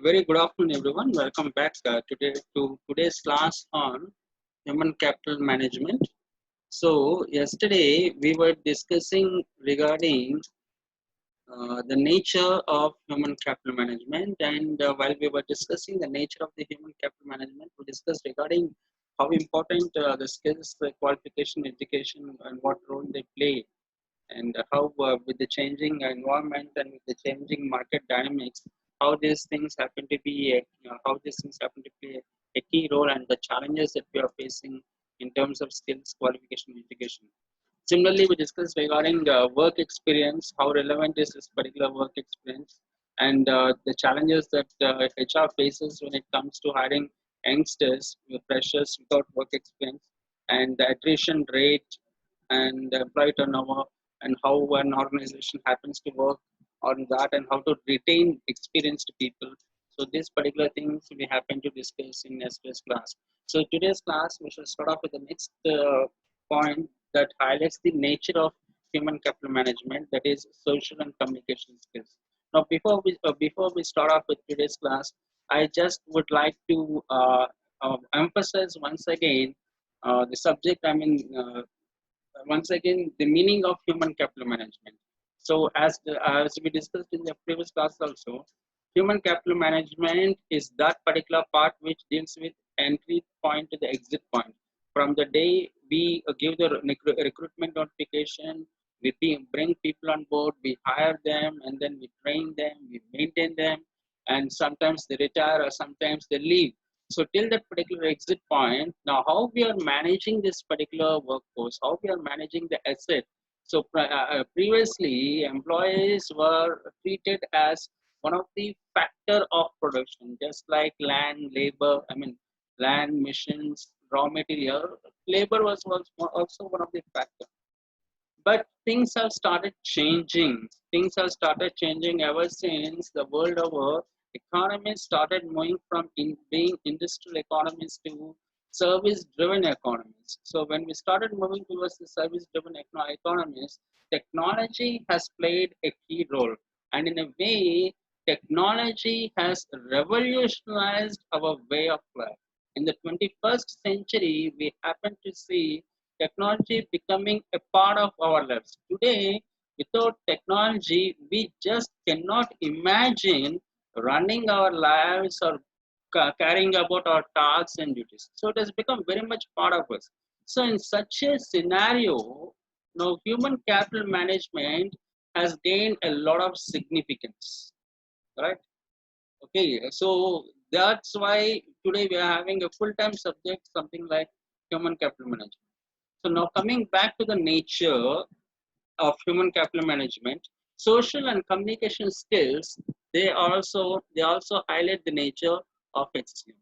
Very good afternoon, everyone. Welcome back to today's class on human capital management. So, yesterday we were discussing regarding the nature of human capital management, and while we were discussing the nature of the human capital management, we discussed regarding how important the skills, the qualification, education, and what role they play and how with the changing environment and with the changing market dynamics, how these things happen to be how these things happen to play a key role and the challenges that we are facing in terms of skills, qualification, education. Similarly, we discussed regarding work experience, how relevant is this particular work experience, and the challenges that HR faces when it comes to hiring youngsters, freshers without work experience, and the attrition rate and employee turnover, and how an organization happens to work on that, and how to retain experienced people. So these particular things we happen to discuss in yesterday's class. So today's class, we shall start off with the next point that highlights the nature of human capital management, that is social and communication skills. Now, before we start off with today's class, I just would like to emphasize once again the subject. Once again the meaning of human capital management. So as we discussed in the previous class also, human capital management is that particular part which deals with entry point to the exit point. From the day we give the recruitment notification, bring people on board, we hire them, and then we train them, we maintain them, and sometimes they retire or sometimes they leave. So till that particular exit point, now how we are managing this particular workforce, how we are managing the asset. So previously, employees were treated as one of the factor of production, just like land, labor. Land, machines, raw material. Labor was also one of the factors. But things have started changing. Things have started changing ever since the world over. Economies started moving from being industrial economies to service-driven economies. So when we started moving towards the service-driven economies, technology has played a key role. And in a way, technology has revolutionized our way of life. In the 21st century, we happen to see technology becoming a part of our lives. Today, without technology, we just cannot imagine running our lives or carrying about our tasks and duties. So it has become very much part of us. So in such a scenario, now human capital management has gained a lot of significance, right? Okay, so that's why today we are having a full-time subject, something like human capital management. So now coming back to the nature of human capital management, social and communication skills, they also highlight the nature of HCM,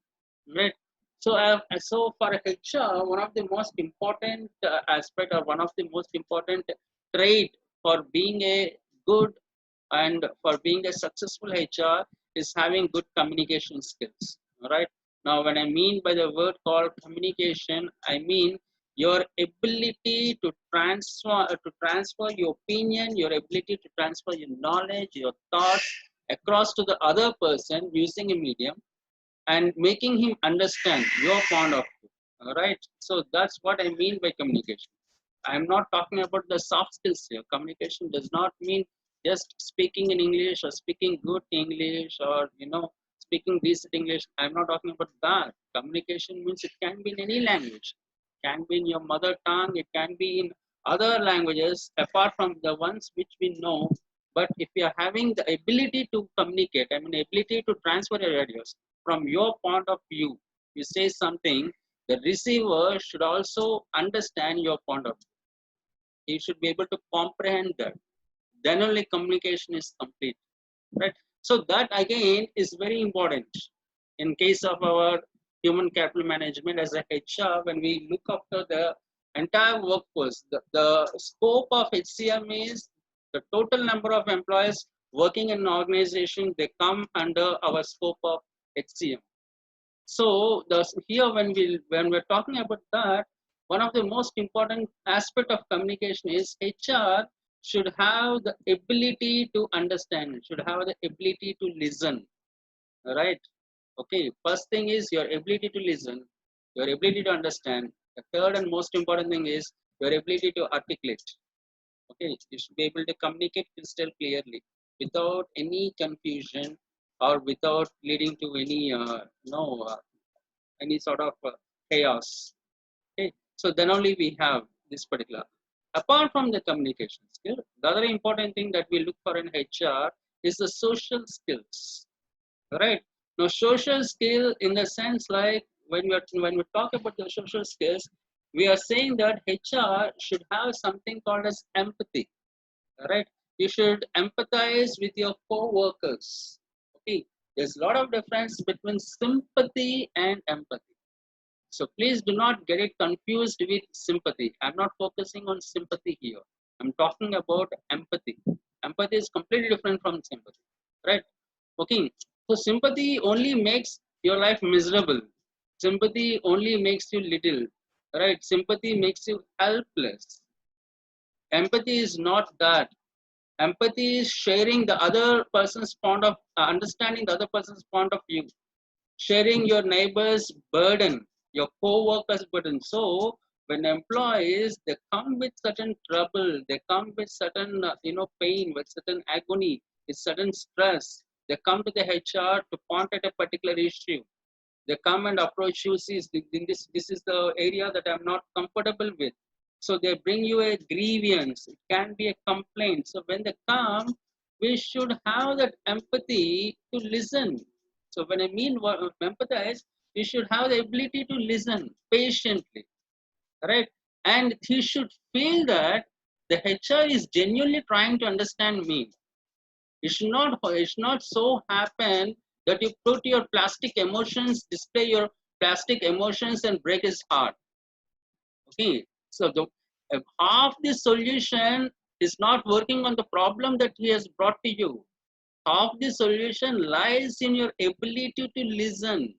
right? So for HR, one of the most important aspect or one of the most important trait for being a good and for being a successful HR is having good communication skills. All right. Now, when I mean by the word called communication, I mean your ability to transfer your opinion, your ability to transfer your knowledge, your thoughts across to the other person using a medium and making him understand your point of view. All right. So that's what I mean by communication. I'm not talking about the soft skills here. Communication does not mean just speaking in English or speaking good English or speaking decent English. I'm not talking about that. Communication means it can be in any language. It can be in your mother tongue. It can be in other languages apart from the ones which we know. But if you are having the ability to communicate, ability to transfer your ideas from your point of view, you say something, the receiver should also understand your point of view. He should be able to comprehend that. Then only communication is complete, right? So that again is very important in case of our human capital management as a HR. When we look after the entire workforce, the scope of HCM is the total number of employees working in an organization. They come under our scope of HCM. So here when we're talking about that, one of the most important aspect of communication is HR should have the ability to understand, should have the ability to listen. right? Okay, first thing is your ability to listen, your ability to understand. The third and most important thing is your ability to articulate. Okay, you should be able to communicate crystal clearly without any confusion or without leading to any no any sort of chaos. Okay, so then only we have this particular. Apart from the communication skill, the other important thing that we look for in HR is the social skills. Right now, social skill in the sense like when we talk about the social skills, we are saying that HR should have something called as empathy. Right, you should empathize with your co-workers. Okay, there's a lot of difference between sympathy and empathy. So please do not get it confused with sympathy. I'm not focusing on sympathy here. I'm talking about empathy. Empathy is completely different from sympathy, right? Okay. So sympathy only makes your life miserable. Sympathy only makes you little, right? Sympathy makes you helpless. Empathy is not that. Empathy is sharing the other person's point of understanding the other person's point of view, sharing your neighbor's burden, your co-worker's burden. So when employees they come with certain trouble, they come with certain pain, with certain agony, with certain stress. They come to the HR to point at a particular issue. They come and approach you. See, in this is the area that I'm not comfortable with. So they bring you a grievance. It can be a complaint. So when they come, we should have that empathy to listen. So when I mean empathize, you should have the ability to listen patiently, right? And he should feel that the HR is genuinely trying to understand me. It should not so happen that you put your plastic emotions, display your plastic emotions and break his heart. Okay. So half the solution is not working on the problem that he has brought to you. Half the solution lies in your ability to listen.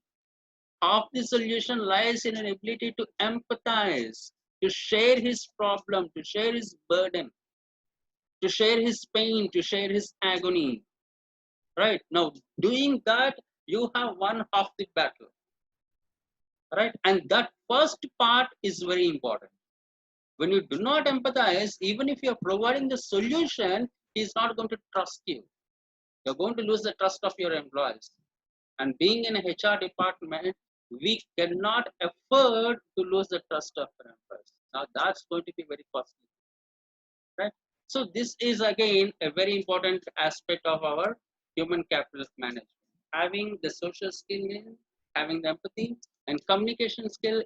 Half the solution lies in an ability to empathize, to share his problem, to share his burden, to share his pain, to share his agony. Right now, doing that, you have won half the battle. Right, and that first part is very important. When you do not empathize, even if you are providing the solution, he is not going to trust you. You're going to lose the trust of your employees. And being in a HR department, we cannot afford to lose the trust of our employees. Now that's going to be very costly, right? So this is again a very important aspect of our human capital management. Having the social skill, having the empathy and communication skill,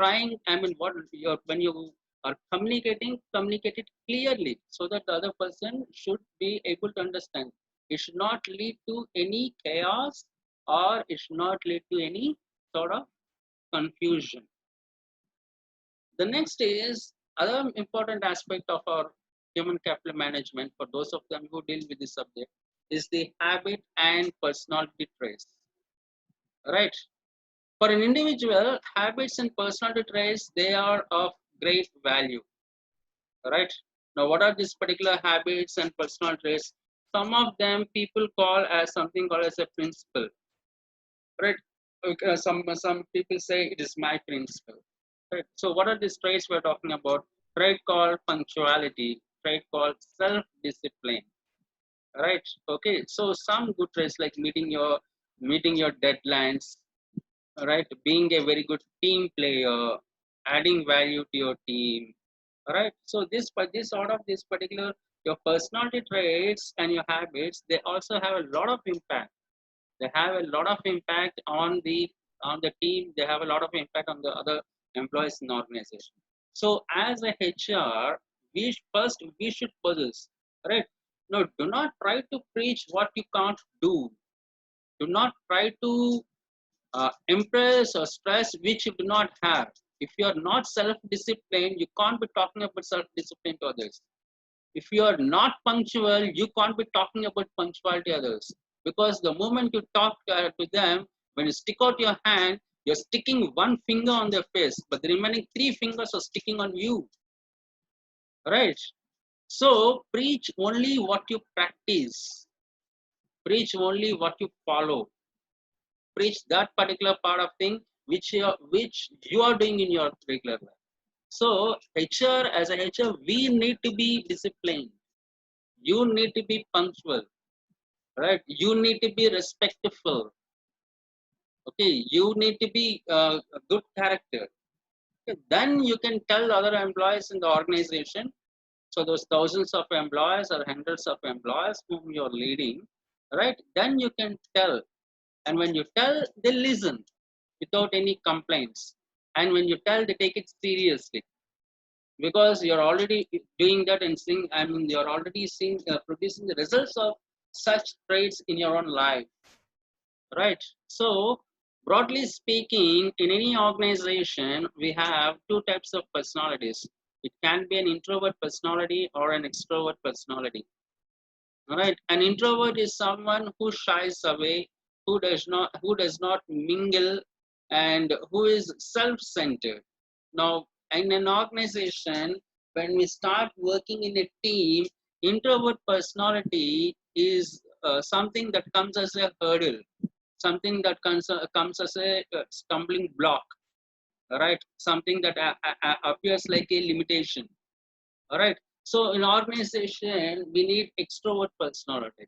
trying, I mean, when you are communicating, communicate it clearly so that the other person should be able to understand. It should not lead to any chaos or it should not lead to any sort of confusion. The next is other important aspect of our human capital management for those of them who deal with this subject is the habit and personality traits. Right. For an individual, habits and personality traits they are of great value. Right. Now, what are these particular habits and personal traits? Some of them people call as something called as a principle. Right. Okay, some people say it is my principle. Right. So what are these traits we're talking about? Trait called punctuality, trait called self-discipline. Right. Okay. So some good traits like meeting your deadlines, right? Being a very good team player, adding value to your team. Right. So this sort of this particular your personality traits and your habits, they also have a lot of impact. They have a lot of impact on the team. They have a lot of impact on the other employees in the organization. So as a HR, we should possess, right? No, do not try to preach what you can't do. Do not try to impress or stress which you do not have. If you are not self-disciplined, you can't be talking about self-discipline to others. If you are not punctual, you can't be talking about punctuality to others. Because the moment you talk to them, when you stick out your hand, you're sticking one finger on their face, but the remaining three fingers are sticking on you. Right? So preach only what you practice. Preach only what you follow. preach that particular part of thing which you are doing in your regular life. So HR, as a HR, we need to be disciplined. You need to be punctual, right? You need to be respectful. Okay, you need to be a good character. Okay, then you can tell other employees in the organization. So those thousands of employees or hundreds of employees whom you're leading, right? Then you can tell, and when you tell, they listen without any complaints. And when you tell, they take it seriously because you're already doing that and seeing. I mean, you're already seeing producing the results of such traits in your own life, right? So broadly speaking, in any organization, we have two types of personalities. It can be an introvert personality or an extrovert personality. All right, an introvert is someone who shies away, who does not mingle, and who is self-centered. Now, in an organization, when we start working in a team, introvert personality is something that comes as a hurdle, something that comes as a stumbling block, right? Something that appears like a limitation. All right. So in organization, we need extrovert personality.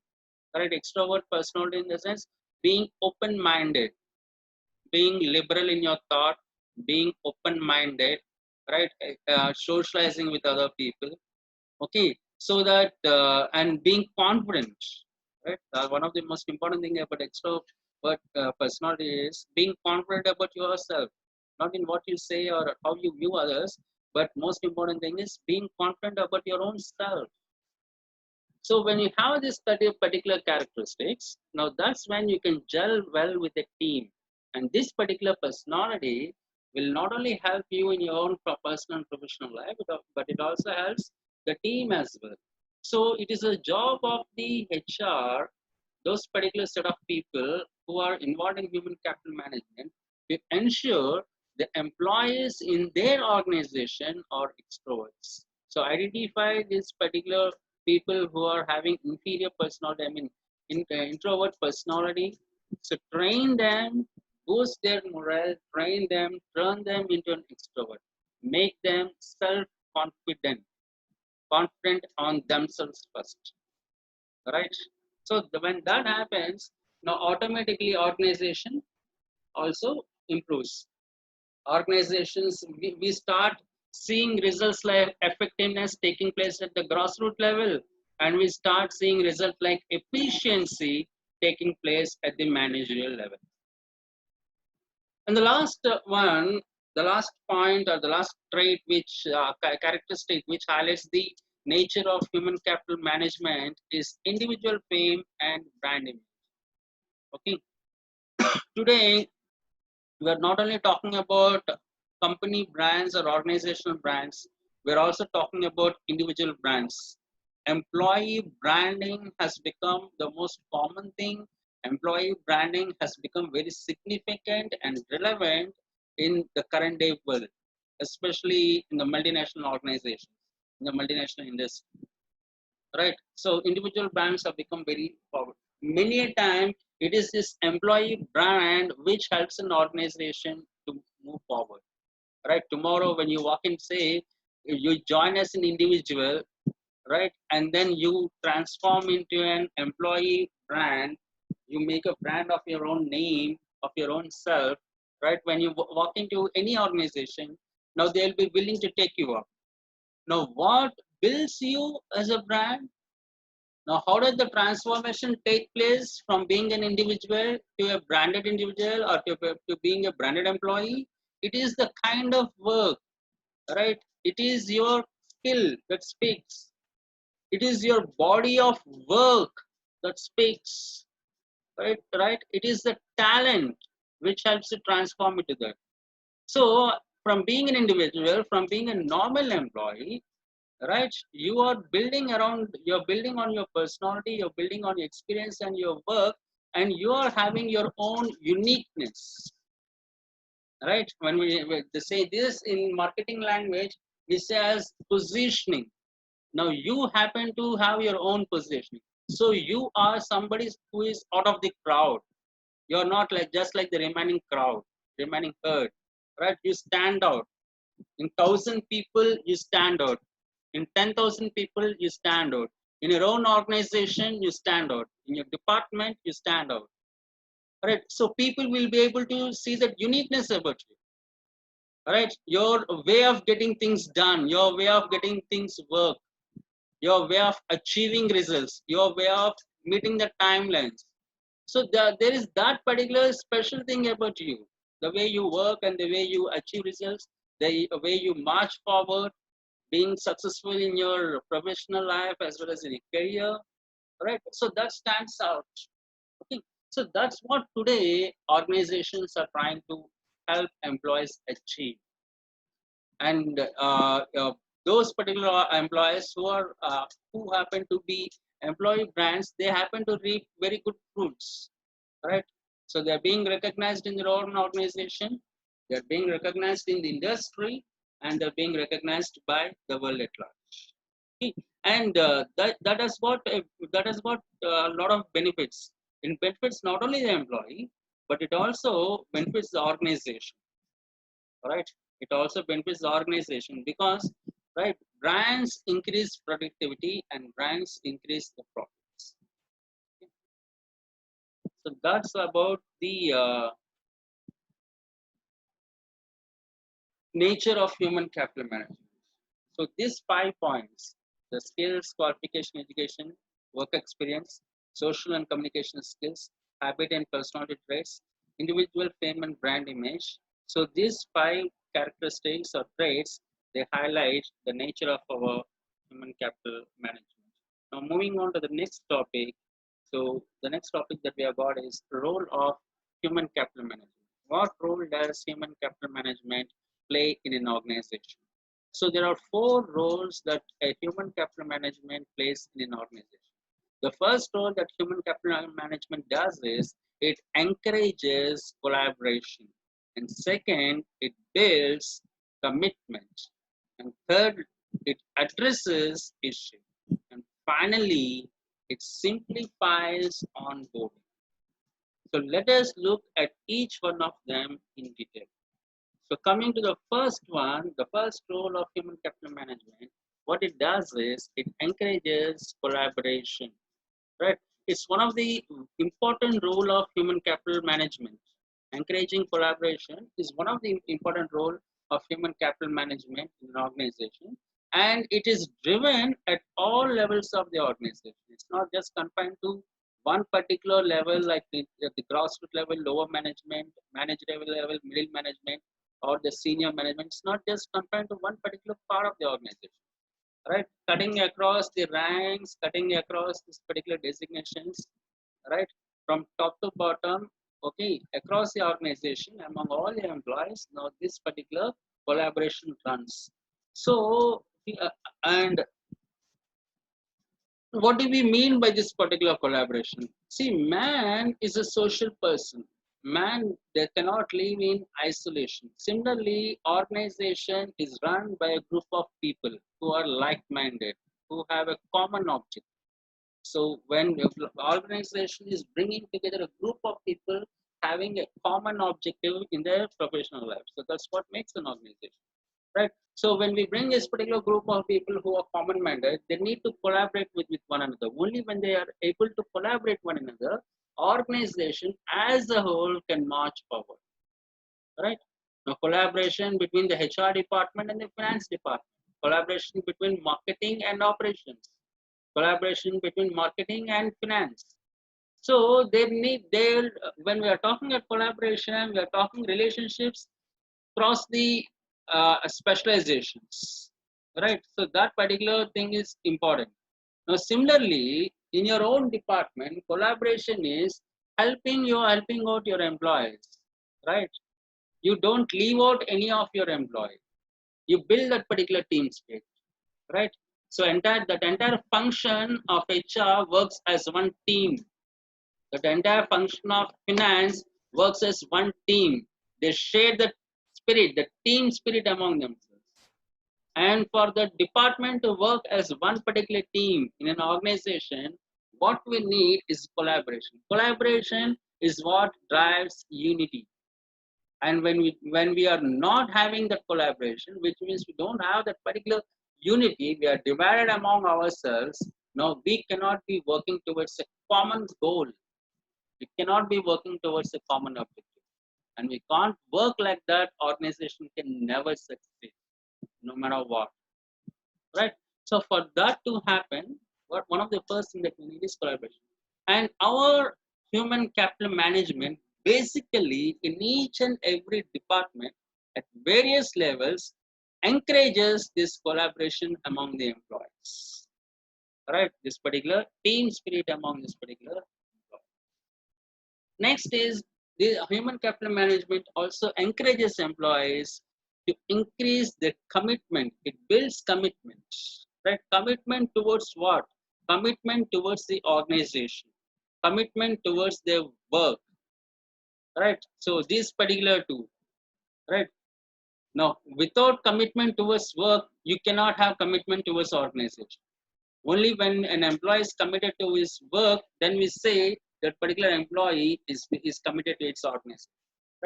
All right. Extrovert personality in the sense being open-minded, being liberal in your thought, being open-minded, right? Socializing with other people. Okay. So that and being confident, right? One of the most important thing about extrovert personality is being confident about yourself, not in what you say or how you view others, but most important thing is being confident about your own self. So when you have this particular characteristics, now that's when you can gel well with the team. And this particular personality will not only help you in your own personal and professional life, but it also helps the team as well. So it is a job of the HR, those particular set of people who are involved in human capital management, to ensure the employees in their organization are extroverts. So identify this particular people who are having inferior personality, I mean introvert personality. So train them, boost their morale, train them, turn them into an extrovert, make them self-confident, confident on themselves first, right? So when that happens, now automatically organization also improves. Organizations, we start seeing results like effectiveness taking place at the grassroots level, and we start seeing results like efficiency taking place at the managerial level. And the last one, the last point or the last trait which characteristic which highlights the nature of human capital management is individual fame and brand image. Okay, today we are not only talking about company brands or organizational brands, we're also talking about individual brands. Employee branding has become the most common thing. Employee branding has become very significant and relevant in the current day world, especially in the multinational organizations, in the multinational industry, right? So individual brands have become very forward. Many a time it is this employee brand which helps an organization to move forward, right? Tomorrow when you walk in, say you join as an individual, right, and then you transform into an employee brand, you make a brand of your own name, of your own self, right? When you walk into any organization, now they'll be willing to take you up. Now what builds you as a brand? Now, how does the transformation take place from being an individual to a branded individual or to being a branded employee? It is the kind of work, right? It is your skill that speaks. It is your body of work that speaks, right? Right? It is the talent which helps to transform into that. So, from being an individual, from being a normal employee, right, you are building around, you're building on your personality, you're building on your experience and your work, and you are having your own uniqueness, right? When we say this in marketing language, we say as positioning. Now you happen to have your own positioning, so you are somebody who is out of the crowd. You're not like just like the remaining crowd, remaining herd, right? You stand out. In 1,000 people, you stand out. In 10,000 people, you stand out. In your own organization, you stand out. In your department, you stand out. Right? So people will be able to see that uniqueness about you. Right? Your way of getting things done, your way of getting things work, your way of achieving results, your way of meeting the timelines. So there is that particular special thing about you, the way you work and the way you achieve results, the way you march forward, being successful in your professional life as well as in your career, right? So that stands out. Okay, so that's what today organizations are trying to help employees achieve, and those particular employees who happen to be employee brands, they happen to reap very good fruits, right? So they're being recognized in their own organization, they're being recognized in the industry, and they're being recognized by the world at large. Okay? And that has got a lot of benefits. It benefits not only the employee, but it also benefits the organization, right? It also benefits the organization because, right, brands increase productivity and brands increase the profits. Okay? So that's about the nature of human capital management. So these 5 points: the skills, qualification, education, work experience, social and communication skills, habit and personality traits, individual fame and brand image. So these 5 characteristics or traits, they highlight the nature of our human capital management. Now moving on to the next topic. So the next topic that we have got is role of human capital management. What role does human capital management play in an organization? So there are 4 roles that a human capital management plays in an organization. The first role that human capital management does is it encourages collaboration. And second, it builds commitment. And third, it addresses issues. And finally, it simplifies onboarding. So let us look at each one of them in detail. So coming to the first one, the first role of human capital management, what it does is it encourages collaboration, right? It's one of the important role of human capital management. Encouraging collaboration is one of the important role of human capital management in an organization, and it is driven at all levels of the organization. It's not just confined to one particular level, like at the grassroots level, lower management, managerial level, middle management, or the senior management. It's not just confined to one particular part of the organization, right? Cutting across the ranks, cutting across this particular designations, right? From top to bottom, okay, across the organization, among all the employees, now this particular collaboration runs. So, and what do we mean by this particular collaboration? See, man is a social person. Man, they cannot live in isolation. Similarly, organization is run by a group of people who are like-minded, who have a common object. So when the organization is bringing together a group of people having a common objective in their professional life, so that's what makes an organization, right? So when we bring this particular group of people who are common-minded, they need to collaborate with one another. Only when they are able to collaborate one another, organization as a whole can march forward, right? Now, collaboration between the HR department and the finance department, collaboration between marketing and operations, collaboration between marketing and finance. So they need they when we are talking about collaboration, we are talking relationships across the specializations, right? So that particular thing is important. Now, similarly, in your own department, collaboration is helping out your employees, right? You don't leave out any of your employees. You build that particular team spirit, right? So that entire function of HR works as one team. That entire function of finance works as one team. They share the spirit, the team spirit among themselves. And for the department to work as one particular team in an organization, what we need is collaboration. Collaboration is what drives unity. And when we are not having that collaboration, which means we don't have that particular unity, we are divided among ourselves. Now we cannot be working towards a common goal. We cannot be working towards a common objective. And we can't work like that, organization can never succeed, no matter what. Right? So for that to happen, one of the first thing that we need is collaboration. And our human capital management, basically in each and every department at various levels, encourages this collaboration among the employees. Right? This particular team spirit among this particular employee. Next is the human capital management also encourages employees to increase their commitment. It builds commitment, right? Commitment towards what? Commitment towards the organization, commitment towards their work, right? So this particular two, right? Now, without commitment towards work, you cannot have commitment towards organization. Only when an employee is committed to his work, then we say that particular employee is committed to its organization.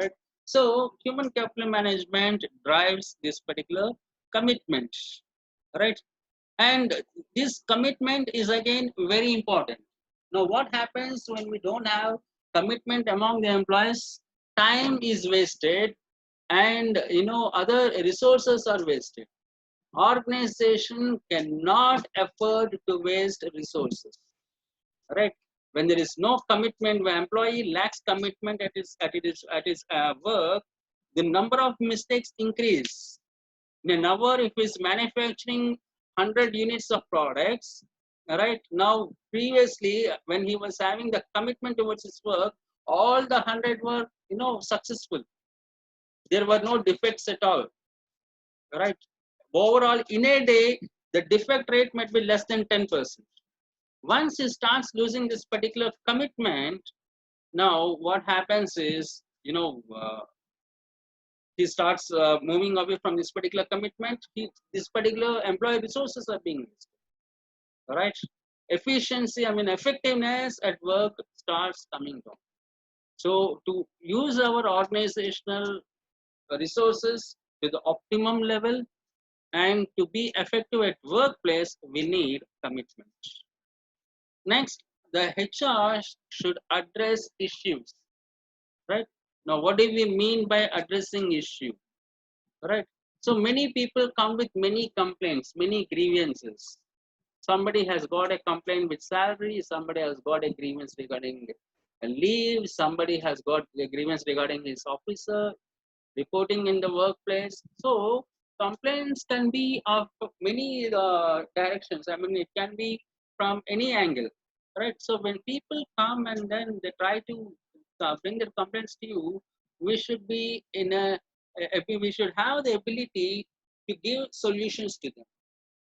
Right? So human capital management drives this particular commitment. Right? And this commitment is again very important. Now, what happens when we don't have commitment among the employees? Time is wasted, and other resources are wasted. Organization cannot afford to waste resources, right? When there is no commitment, when employee lacks commitment at his work, the number of mistakes increase. In an hour, if he's manufacturing 100 units of products, right? Now, previously, when he was having the commitment towards his work, all the 100 were, successful. There were no defects at all, right? Overall, in a day, the defect rate might be less than 10%. Once he starts losing this particular commitment, now what happens is, he starts moving away from this particular commitment. This particular employee resources are being wasted, right? Efficiency, I mean, effectiveness at work starts coming down. So to use our organizational resources to the optimum level, and to be effective at workplace, we need commitment. Next, the HR should address issues, right? Now, what do we mean by addressing issue, right? So many people come with many complaints, many grievances. Somebody has got a complaint with salary, somebody has got a grievance regarding a leave, somebody has got a grievance regarding his officer, reporting in the workplace. So complaints can be of many directions. I mean, it can be from any angle, right? So when people come and then they try to bring their complaints to you, we should be we should have the ability to give solutions to them,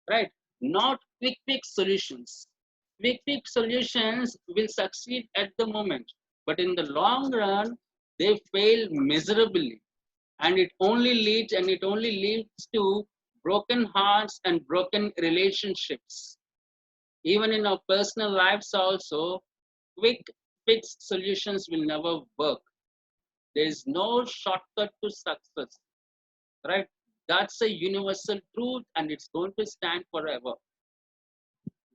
right? Not quick fix solutions. Quick fix solutions will succeed at the moment, but in the long run, they fail miserably, and it only leads to broken hearts and broken relationships. Even in our personal lives also, quick fix solutions will never work. There is no shortcut to success, right? That's a universal truth, and it's going to stand forever.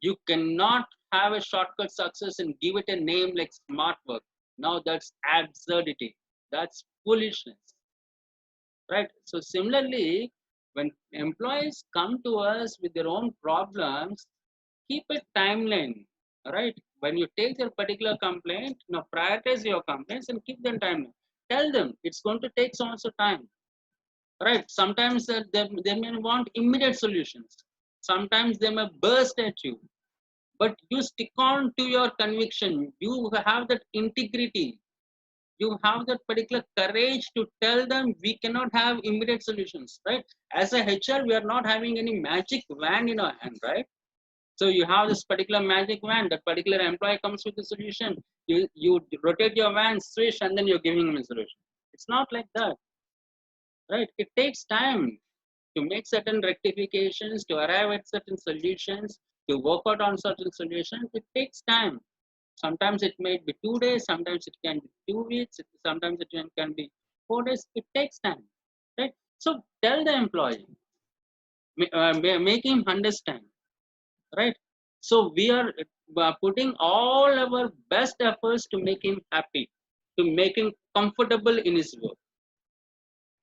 You cannot have a shortcut success and give it a name like smart work. Now that's absurdity. That's foolishness, right? So similarly, when employees come to us with their own problems, keep a timeline, right? When you take their particular complaint, now prioritize your complaints and keep them timeline. Tell them it's going to take so much time, right? Sometimes they may want immediate solutions. Sometimes they may burst at you, but you stick on to your conviction. You have that integrity. You have that particular courage to tell them we cannot have immediate solutions, right? As a HR, we are not having any magic wand in our hand, right? So you have this particular magic wand. That particular employee comes with a solution. You rotate your wand, swish, and then you're giving him a solution. It's not like that, right? It takes time to make certain rectifications, to arrive at certain solutions, to work out on certain solutions. It takes time. Sometimes it may be 2 days, sometimes it can be 2 weeks, sometimes it can be 4 days. It takes time, right? So tell the employee, make him understand, right? So we are putting all our best efforts to make him happy, to make him comfortable in his work.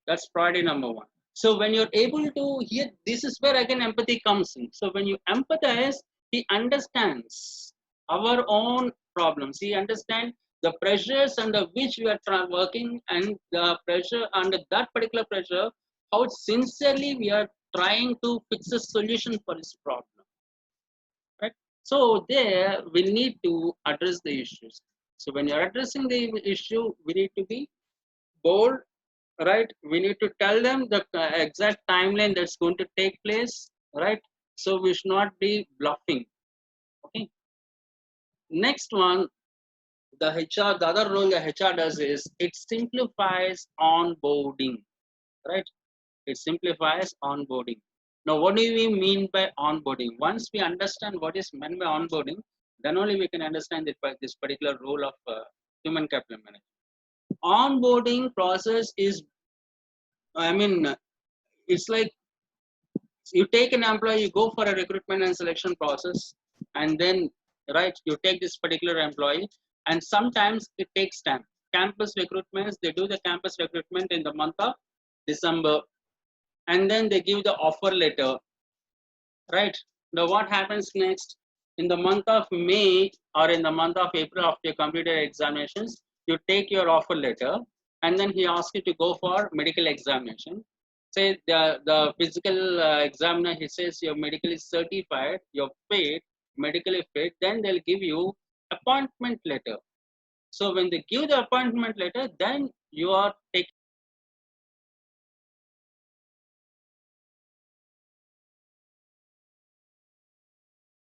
That's priority number one. So when you're able to hear, this is where again empathy comes in. So when you empathize, he understands our own problems. He understands the pressures under which we are working, and the pressure under that particular pressure, how sincerely we are trying to fix a solution for his problem. Right? So there we need to address the issues. So when you're addressing the issue, we need to be bold, right? We need to tell them the exact timeline that's going to take place, right? So we should not be bluffing. Okay. Next one, the other role the HR does is it simplifies onboarding, right? It simplifies onboarding. Now, what do we mean by onboarding? Once we understand what is meant by onboarding, then only we can understand this particular role of human capital management. Onboarding process is, I mean, it's like you take an employee, you go for a recruitment and selection process, and then, right, you take this particular employee, and sometimes it takes time. Campus recruitments, they do the campus recruitment in the month of December, and then they give the offer letter, right? Now what happens next? In the month of May or in the month of April, after you completed examinations, you take your offer letter, and then he asks you to go for medical examination. Say the physical examiner, he says your medical is certified, you're fit, medically fit, then they'll give you appointment letter. So when they give the appointment letter, then you are taking